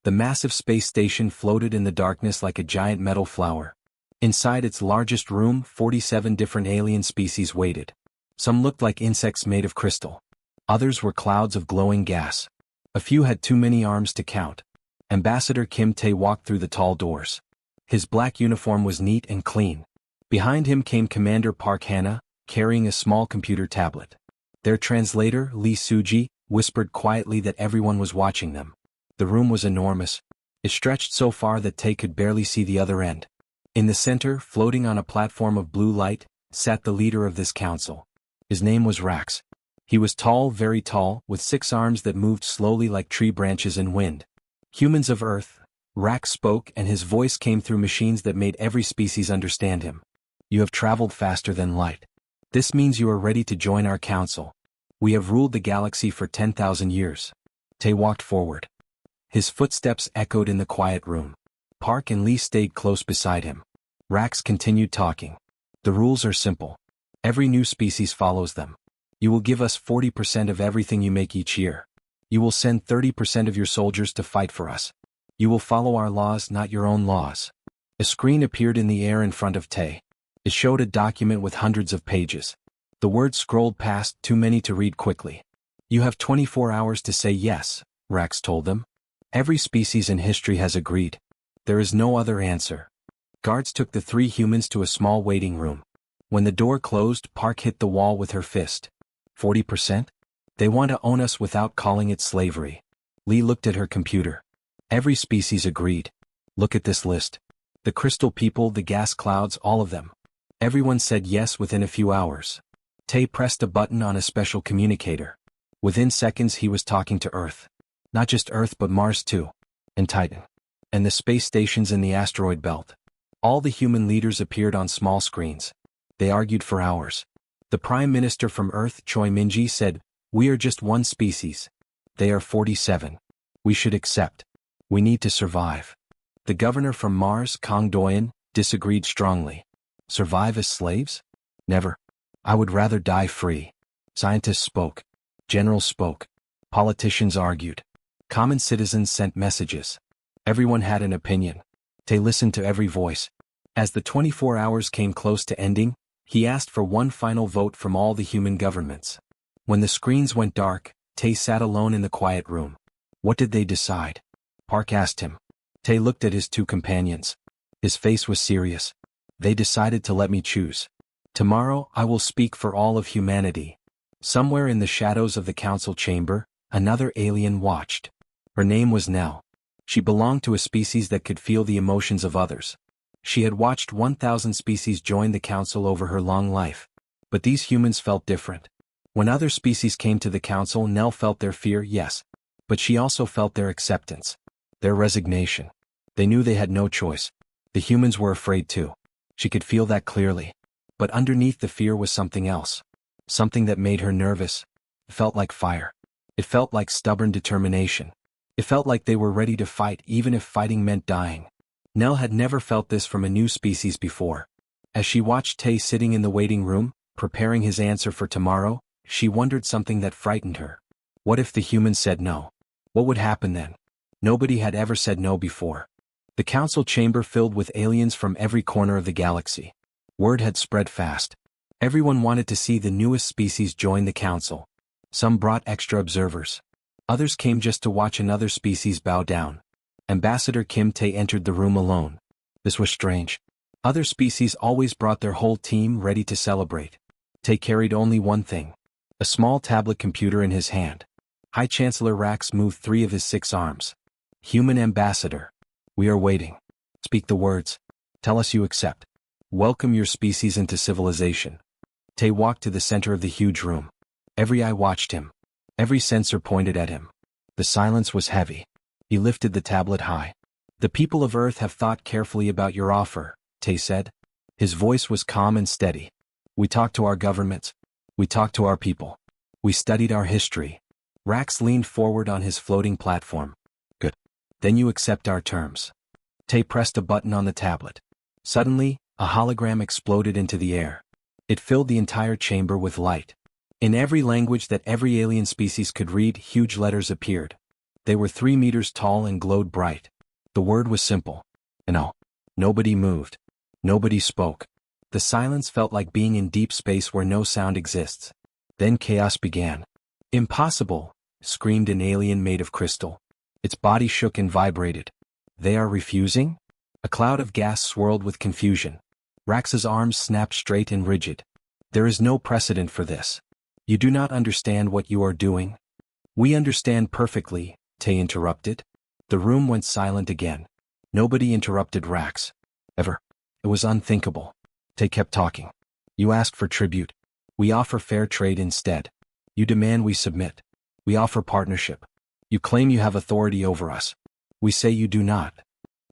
The massive space station floated in the darkness like a giant metal flower. Inside its largest room, 47 different alien species waited. Some looked like insects made of crystal. Others were clouds of glowing gas. A few had too many arms to count. Ambassador Kim Tae walked through the tall doors. His black uniform was neat and clean. Behind him came Commander Park Hana, carrying a small computer tablet. Their translator, Lee Suji, whispered quietly that everyone was watching them. The room was enormous. It stretched so far that Tae could barely see the other end. In the center, floating on a platform of blue light, sat the leader of this council. His name was Rax. He was tall, very tall, with 6 arms that moved slowly like tree branches in wind. Humans of Earth, Rax spoke, and his voice came through machines that made every species understand him. You have traveled faster than light. This means you are ready to join our council. We have ruled the galaxy for 10,000 years. Tae walked forward. His footsteps echoed in the quiet room. Park and Lee stayed close beside him. Rax continued talking. The rules are simple. Every new species follows them. You will give us 40% of everything you make each year. You will send 30% of your soldiers to fight for us. You will follow our laws, not your own laws. A screen appeared in the air in front of Tae. It showed a document with hundreds of pages. The words scrolled past, too many to read quickly. You have 24 hours to say yes, Rax told them. Every species in history has agreed. There is no other answer. Guards took the 3 humans to a small waiting room. When the door closed, Park hit the wall with her fist. 40%? They want to own us without calling it slavery. Lee looked at her computer. Every species agreed. Look at this list. The crystal people, the gas clouds, all of them. Everyone said yes within a few hours. Tae pressed a button on a special communicator. Within seconds he was talking to Earth. Not just Earth but Mars too. And Titan. And the space stations in the asteroid belt. All the human leaders appeared on small screens. They argued for hours. The Prime Minister from Earth, Choi Min-ji, said, "We are just one species. They are 47. We should accept. We need to survive." The governor from Mars, Kang Doyan, disagreed strongly. Survive as slaves? Never. I would rather die free. Scientists spoke. Generals spoke. Politicians argued. Common citizens sent messages. Everyone had an opinion. Tae listened to every voice. As the 24 hours came close to ending, he asked for one final vote from all the human governments. When the screens went dark, Tae sat alone in the quiet room. What did they decide? Park asked him. Tae looked at his 2 companions. His face was serious. They decided to let me choose. Tomorrow I will speak for all of humanity. Somewhere in the shadows of the council chamber, another alien watched. Her name was Nell. She belonged to a species that could feel the emotions of others. She had watched 1,000 species join the council over her long life. But these humans felt different. When other species came to the council, Nell felt their fear, yes. But she also felt their acceptance. Their resignation. They knew they had no choice. The humans were afraid too. She could feel that clearly. But underneath the fear was something else. Something that made her nervous. It felt like fire. It felt like stubborn determination. It felt like they were ready to fight even if fighting meant dying. Nell had never felt this from a new species before. As she watched Tae sitting in the waiting room, preparing his answer for tomorrow, she wondered something that frightened her. What if the humans said no? What would happen then? Nobody had ever said no before. The council chamber filled with aliens from every corner of the galaxy. Word had spread fast. Everyone wanted to see the newest species join the council. Some brought extra observers. Others came just to watch another species bow down. Ambassador Kim Tae entered the room alone. This was strange. Other species always brought their whole team ready to celebrate. Tae carried only one thing. A small tablet computer in his hand. High Chancellor Rax moved 3 of his 6 arms. Human Ambassador. We are waiting. Speak the words. Tell us you accept. Welcome your species into civilization. Tae walked to the center of the huge room. Every eye watched him. Every sensor pointed at him. The silence was heavy. He lifted the tablet high. The people of Earth have thought carefully about your offer, Tae said. His voice was calm and steady. We talked to our governments. We talked to our people. We studied our history. Rax leaned forward on his floating platform. Good. Then you accept our terms. Tae pressed a button on the tablet. Suddenly, a hologram exploded into the air. It filled the entire chamber with light. In every language that every alien species could read, huge letters appeared. They were 3 meters tall and glowed bright. The word was simple. No. Nobody moved. Nobody spoke. The silence felt like being in deep space where no sound exists. Then chaos began. Impossible, screamed an alien made of crystal. Its body shook and vibrated. They are refusing? A cloud of gas swirled with confusion. Rax's arms snapped straight and rigid. There is no precedent for this. You do not understand what you are doing. We understand perfectly, Tay interrupted. The room went silent again. Nobody interrupted Rax. Ever. It was unthinkable. Tay kept talking. You ask for tribute. We offer fair trade instead. You demand we submit. We offer partnership. You claim you have authority over us. We say you do not.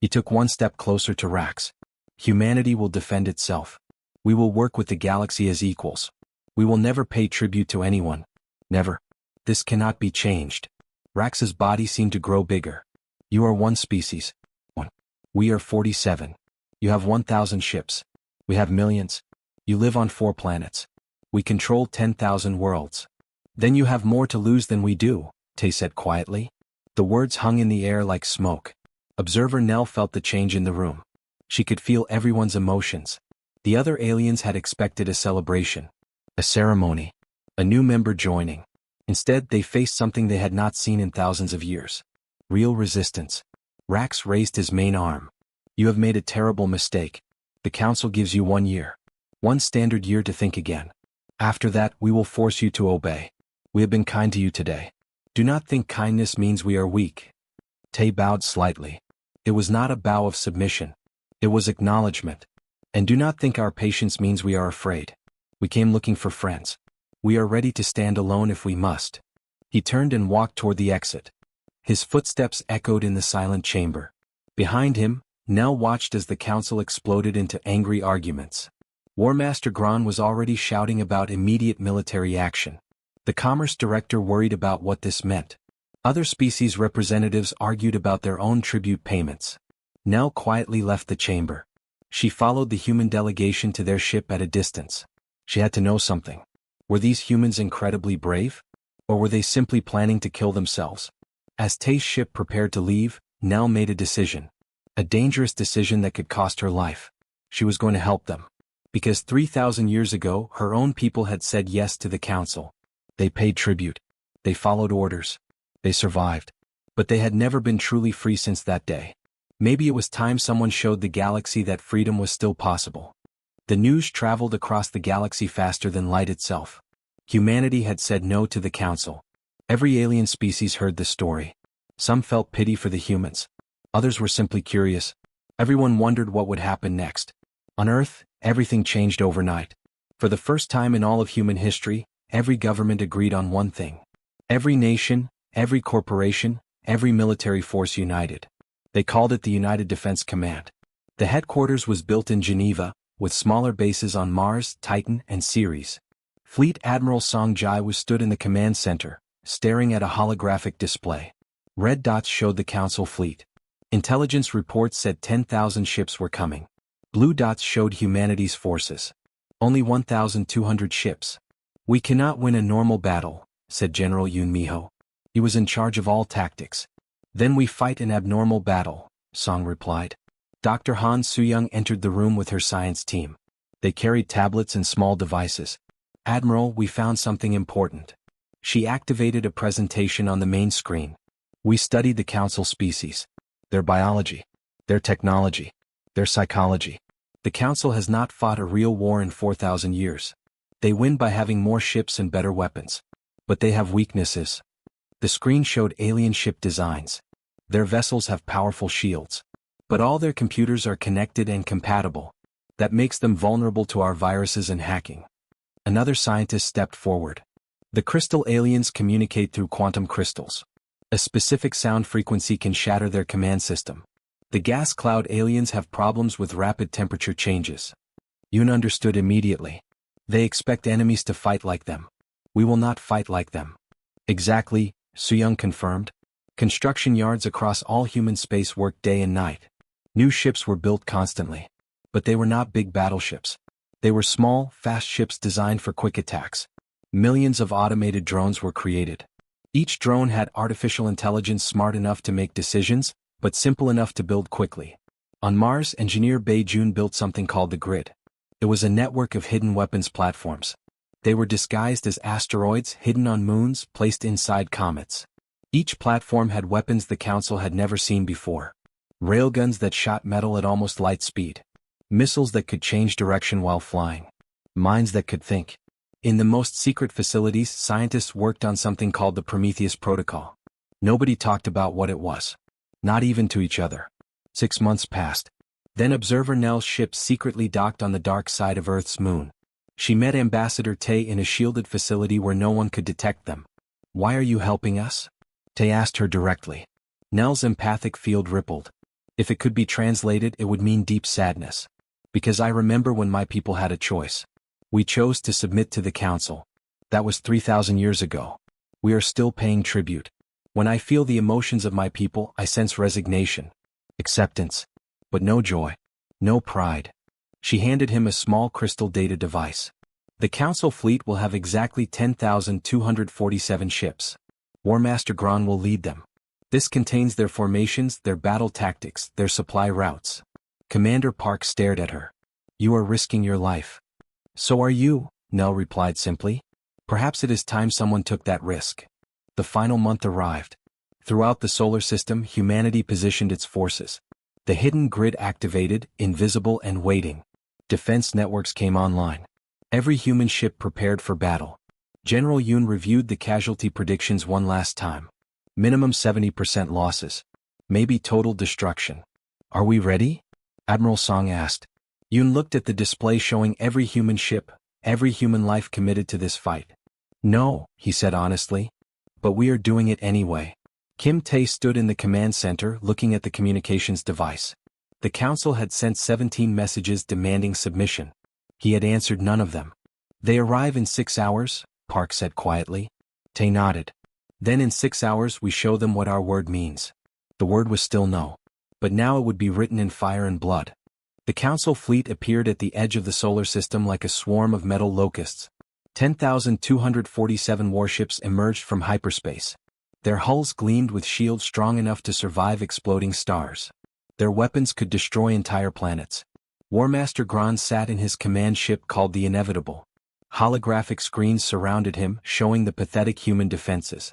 He took one step closer to Rax. Humanity will defend itself. We will work with the galaxy as equals. We will never pay tribute to anyone. Never. This cannot be changed. Rax's body seemed to grow bigger. You are one species. One. We are 47. You have 1,000 ships. We have millions. You live on 4 planets. We control 10,000 worlds. Then you have more to lose than we do, Tay said quietly. The words hung in the air like smoke. Observer Nell felt the change in the room. She could feel everyone's emotions. The other aliens had expected a celebration. A ceremony. A new member joining. Instead, they faced something they had not seen in thousands of years. Real resistance. Rax raised his main arm. You have made a terrible mistake. The Council gives you 1 year. 1 standard year to think again. After that, we will force you to obey. We have been kind to you today. Do not think kindness means we are weak. Tay bowed slightly. It was not a bow of submission. It was acknowledgement. And do not think our patience means we are afraid. We came looking for friends. We are ready to stand alone if we must. He turned and walked toward the exit. His footsteps echoed in the silent chamber. Behind him, Nell watched as the council exploded into angry arguments. War Master Gron was already shouting about immediate military action. The Commerce Director worried about what this meant. Other species representatives argued about their own tribute payments. Nell quietly left the chamber. She followed the human delegation to their ship at a distance. She had to know something. Were these humans incredibly brave? Or were they simply planning to kill themselves? As Tay's ship prepared to leave, Nell made a decision. A dangerous decision that could cost her life. She was going to help them. Because 3,000 years ago, her own people had said yes to the council. They paid tribute. They followed orders. They survived. But they had never been truly free since that day. Maybe it was time someone showed the galaxy that freedom was still possible. The news traveled across the galaxy faster than light itself. Humanity had said no to the council. Every alien species heard the story. Some felt pity for the humans. Others were simply curious. Everyone wondered what would happen next. On Earth, everything changed overnight. For the first time in all of human history, every government agreed on one thing. Every nation, every corporation, every military force united. They called it the United Defense Command. The headquarters was built in Geneva, with smaller bases on Mars, Titan, and Ceres. Fleet Admiral Song Jai was stood in the command center, staring at a holographic display. Red dots showed the Council fleet. Intelligence reports said 10,000 ships were coming. Blue dots showed humanity's forces. Only 1,200 ships. We cannot win a normal battle, said General Yun Miho. He was in charge of all tactics. Then we fight an abnormal battle, Song replied. Dr. Han Suyong entered the room with her science team. They carried tablets and small devices. Admiral, we found something important. She activated a presentation on the main screen. We studied the Council species. Their biology. Their technology. Their psychology. The Council has not fought a real war in 4,000 years. They win by having more ships and better weapons. But they have weaknesses. The screen showed alien ship designs. Their vessels have powerful shields. But all their computers are connected and compatible. That makes them vulnerable to our viruses and hacking. Another scientist stepped forward. The crystal aliens communicate through quantum crystals. A specific sound frequency can shatter their command system. The gas cloud aliens have problems with rapid temperature changes. Yoon understood immediately. They expect enemies to fight like them. We will not fight like them. Exactly, Suyong confirmed. Construction yards across all human space worked day and night. New ships were built constantly. But they were not big battleships. They were small, fast ships designed for quick attacks. Millions of automated drones were created. Each drone had artificial intelligence smart enough to make decisions, but simple enough to build quickly. On Mars, engineer Bae-Jun built something called the Grid. It was a network of hidden weapons platforms. They were disguised as asteroids hidden on moons placed inside comets. Each platform had weapons the Council had never seen before. Railguns that shot metal at almost light speed. Missiles that could change direction while flying. Minds that could think. In the most secret facilities, scientists worked on something called the Prometheus Protocol. Nobody talked about what it was. Not even to each other. 6 months passed. Then Observer Nell's ship secretly docked on the dark side of Earth's moon. She met Ambassador Tay in a shielded facility where no one could detect them. "Why are you helping us?" Tay asked her directly. Nell's empathic field rippled. If it could be translated, it would mean deep sadness. "Because I remember when my people had a choice. We chose to submit to the Council. That was 3,000 years ago. We are still paying tribute. When I feel the emotions of my people, I sense resignation. Acceptance. But no joy. No pride." She handed him a small crystal data device. "The Council fleet will have exactly 10,247 ships. War Master Gron will lead them. This contains their formations, their battle tactics, their supply routes." Commander Park stared at her. "You are risking your life." "So are you," Nell replied simply. "Perhaps it is time someone took that risk." The final month arrived. Throughout the solar system, humanity positioned its forces. The hidden grid activated, invisible and waiting. Defense networks came online. Every human ship prepared for battle. General Yoon reviewed the casualty predictions one last time. Minimum 70% losses. Maybe total destruction. "Are we ready?" Admiral Song asked. Yoon looked at the display showing every human ship, every human life committed to this fight. "No," he said honestly. "But we are doing it anyway." Kim Tae stood in the command center looking at the communications device. The Council had sent 17 messages demanding submission. He had answered none of them. "They arrive in 6 hours, Park said quietly. Tae nodded. "Then in 6 hours we show them what our word means." The word was still no. But now it would be written in fire and blood. The Council fleet appeared at the edge of the solar system like a swarm of metal locusts. 10,247 warships emerged from hyperspace. Their hulls gleamed with shields strong enough to survive exploding stars. Their weapons could destroy entire planets. War Master Gron sat in his command ship called the Inevitable. Holographic screens surrounded him, showing the pathetic human defenses.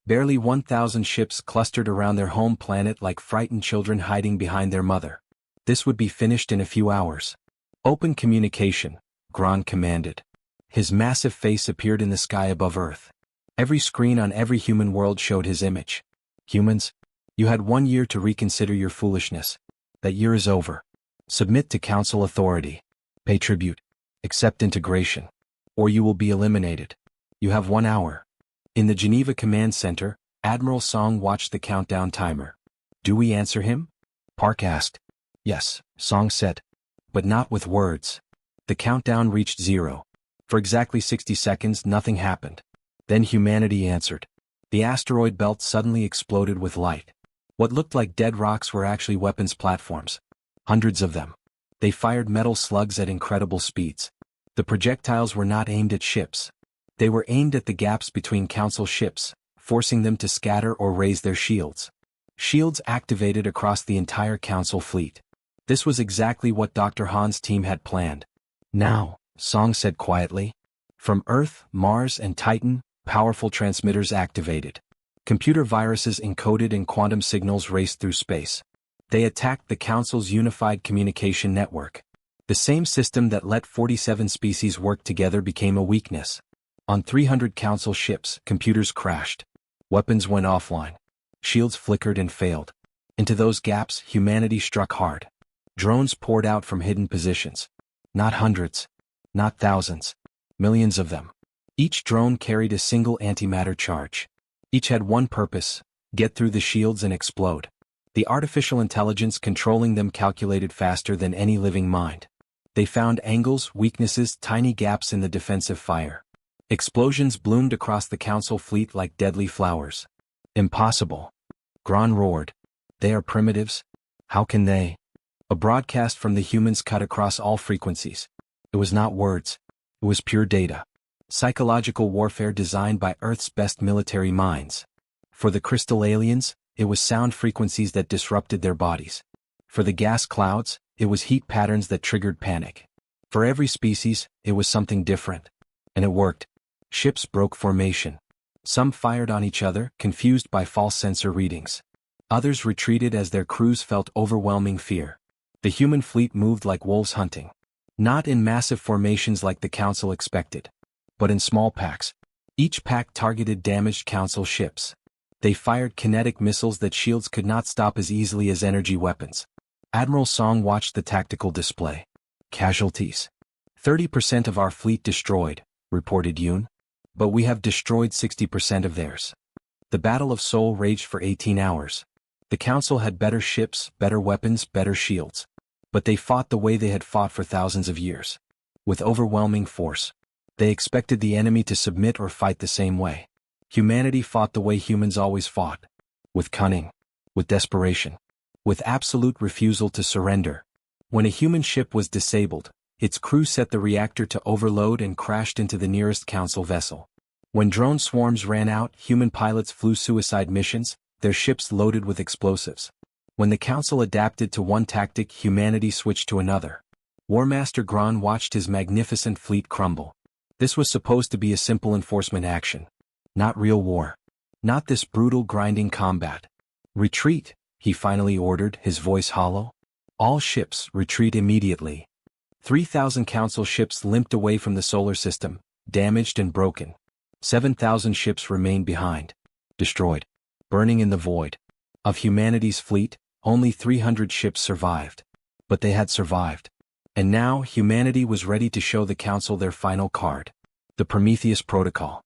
Barely 1,000 ships clustered around their home planet like frightened children hiding behind their mother. This would be finished in a few hours. "Open communication," Gron commanded. His massive face appeared in the sky above Earth. Every screen on every human world showed his image. "Humans, you had 1 year to reconsider your foolishness. That year is over. Submit to Council authority. Pay tribute. Accept integration. Or you will be eliminated. You have 1 hour." In the Geneva Command Center, Admiral Song watched the countdown timer. "Do we answer him?" Park asked. "Yes," Song said. "But not with words." The countdown reached 0. For exactly 60 seconds nothing happened. Then humanity answered. The asteroid belt suddenly exploded with light. What looked like dead rocks were actually weapons platforms. Hundreds of them. They fired metal slugs at incredible speeds. The projectiles were not aimed at ships. They were aimed at the gaps between Council ships, forcing them to scatter or raise their shields. Shields activated across the entire Council fleet. This was exactly what Dr. Han's team had planned. "Now," Song said quietly. From Earth, Mars, and Titan, powerful transmitters activated. Computer viruses encoded in quantum signals raced through space. They attacked the Council's unified communication network. The same system that let 47 species work together became a weakness. On 300 Council ships, computers crashed. Weapons went offline. Shields flickered and failed. Into those gaps, humanity struck hard. Drones poured out from hidden positions. Not hundreds. Not thousands. Millions of them. Each drone carried a single antimatter charge. Each had one purpose: get through the shields and explode. The artificial intelligence controlling them calculated faster than any living mind. They found angles, weaknesses, tiny gaps in the defensive fire. Explosions bloomed across the Council fleet like deadly flowers. "Impossible," Gron roared. "They are primitives. How can they?" A broadcast from the humans cut across all frequencies. It was not words. It was pure data. Psychological warfare designed by Earth's best military minds. For the crystal aliens, it was sound frequencies that disrupted their bodies. For the gas clouds, it was heat patterns that triggered panic. For every species, it was something different. And it worked. Ships broke formation. Some fired on each other, confused by false sensor readings. Others retreated as their crews felt overwhelming fear. The human fleet moved like wolves hunting. Not in massive formations like the Council expected, but in small packs. Each pack targeted damaged Council ships. They fired kinetic missiles that shields could not stop as easily as energy weapons. Admiral Song watched the tactical display. Casualties. 30% of our fleet destroyed, reported Yoon. But we have destroyed 60% of theirs. The Battle of Seoul raged for 18 hours. The Council had better ships, better weapons, better shields. But they fought the way they had fought for thousands of years. With overwhelming force. They expected the enemy to submit or fight the same way. Humanity fought the way humans always fought. With cunning. With desperation. With absolute refusal to surrender. When a human ship was disabled, its crew set the reactor to overload and crashed into the nearest Council vessel. When drone swarms ran out, human pilots flew suicide missions, their ships loaded with explosives. When the Council adapted to one tactic, humanity switched to another. War Master Gron watched his magnificent fleet crumble. This was supposed to be a simple enforcement action. Not real war. Not this brutal grinding combat. Retreat, he finally ordered, his voice hollow. All ships, retreat immediately. 3,000 Council ships limped away from the solar system, damaged and broken. 7,000 ships remained behind. Destroyed. Burning in the void. Of humanity's fleet, only 300 ships survived. But they had survived. And now humanity was ready to show the Council their final card. The Prometheus Protocol.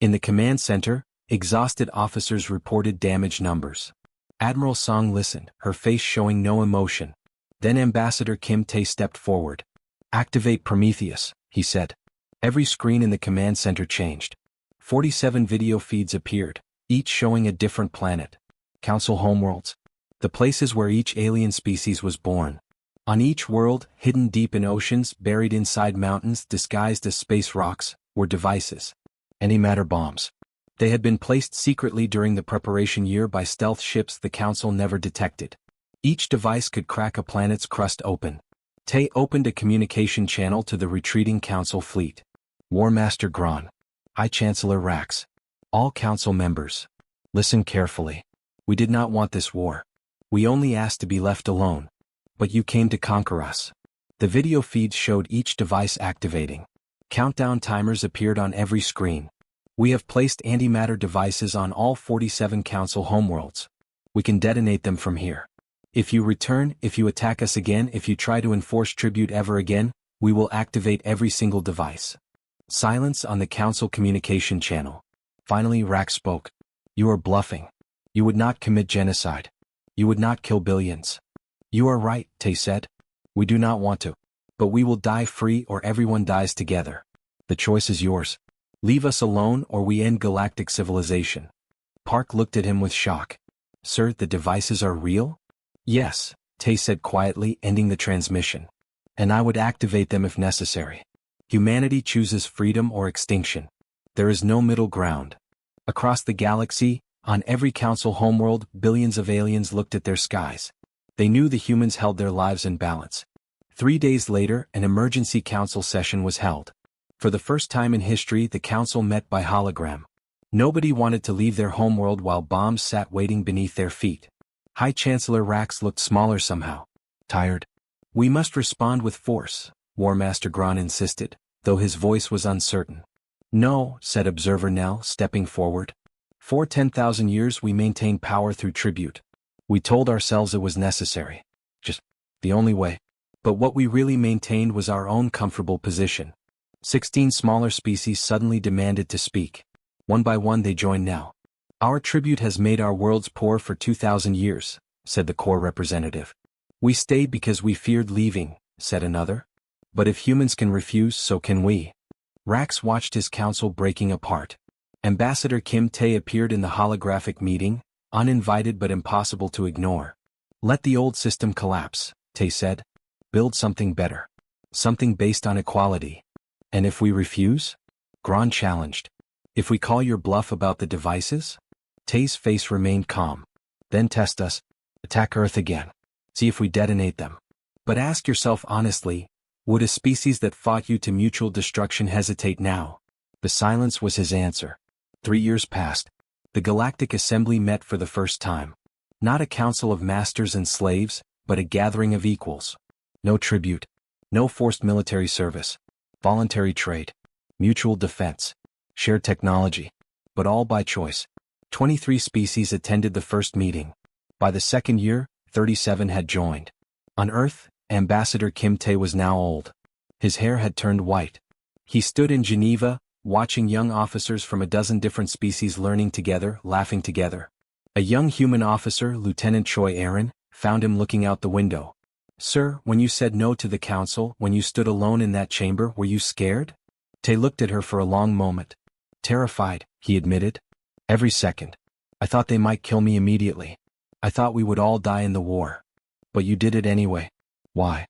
In the command center, exhausted officers reported damage numbers. Admiral Song listened, her face showing no emotion. Then Ambassador Kim Tae stepped forward. Activate Prometheus, he said. Every screen in the command center changed. 47 video feeds appeared, each showing a different planet. Council homeworlds. The places where each alien species was born. On each world, hidden deep in oceans, buried inside mountains, disguised as space rocks, were devices. Antimatter bombs. They had been placed secretly during the preparation year by stealth ships the Council never detected. Each device could crack a planet's crust open. Tae opened a communication channel to the retreating Council fleet. War Master Gron. High Chancellor Rax. All Council members. Listen carefully. We did not want this war. We only asked to be left alone. But you came to conquer us. The video feeds showed each device activating. Countdown timers appeared on every screen. We have placed antimatter devices on all 47 Council homeworlds. We can detonate them from here. If you return, if you attack us again, if you try to enforce tribute ever again, we will activate every single device. Silence on the Council communication channel. Finally Rax spoke. You are bluffing. You would not commit genocide. You would not kill billions. You are right, Tae said. We do not want to. But we will die free or everyone dies together. The choice is yours. Leave us alone or we end galactic civilization. Park looked at him with shock. Sir, the devices are real? Yes, Tae said quietly, ending the transmission. And I would activate them if necessary. Humanity chooses freedom or extinction. There is no middle ground. Across the galaxy, on every Council homeworld, billions of aliens looked at their skies. They knew the humans held their lives in balance. 3 days later, an emergency Council session was held. For the first time in history, the Council met by hologram. Nobody wanted to leave their homeworld while bombs sat waiting beneath their feet. High Chancellor Rax looked smaller somehow. Tired. We must respond with force, War Master Gron insisted, though his voice was uncertain. No, said Observer Nell, stepping forward. For 10,000 years we maintained power through tribute. We told ourselves it was necessary. Just the only way. But what we really maintained was our own comfortable position. 16 smaller species suddenly demanded to speak. One by one they joined now. Our tribute has made our worlds poor for 2,000 years, said the core representative. We stayed because we feared leaving, said another. But if humans can refuse, so can we. Rax watched his council breaking apart. Ambassador Kim Tae appeared in the holographic meeting, uninvited but impossible to ignore. Let the old system collapse, Tae said. Build something better. Something based on equality. And if we refuse? Gron challenged. If we call your bluff about the devices? Tay's face remained calm. Then test us. Attack Earth again. See if we detonate them. But ask yourself honestly, would a species that fought you to mutual destruction hesitate now? The silence was his answer. 3 years passed. The Galactic Assembly met for the first time. Not a council of masters and slaves, but a gathering of equals. No tribute. No forced military service. Voluntary trade. Mutual defense. Shared technology. But all by choice. 23 species attended the first meeting. By the second year, 37 had joined. On Earth, Ambassador Kim Tae was now old. His hair had turned white. He stood in Geneva, watching young officers from a dozen different species learning together, laughing together. A young human officer, Lieutenant Choi Aaron, found him looking out the window. Sir, when you said no to the council, when you stood alone in that chamber, were you scared? Tae looked at her for a long moment. Terrified, he admitted. Every second. I thought they might kill me immediately. I thought we would all die in the war. But you did it anyway. Why?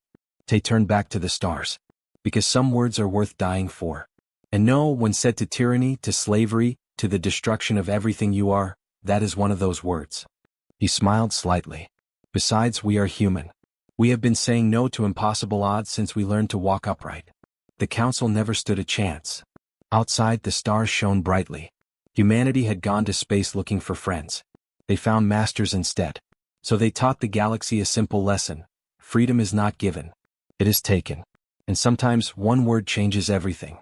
Tae turned back to the stars. Because some words are worth dying for. And no, when said to tyranny, to slavery, to the destruction of everything you are, that is one of those words. He smiled slightly. Besides, we are human. We have been saying no to impossible odds since we learned to walk upright. The council never stood a chance. Outside, the stars shone brightly. Humanity had gone to space looking for friends. They found masters instead. So they taught the galaxy a simple lesson. Freedom is not given. It is taken. And sometimes one word changes everything.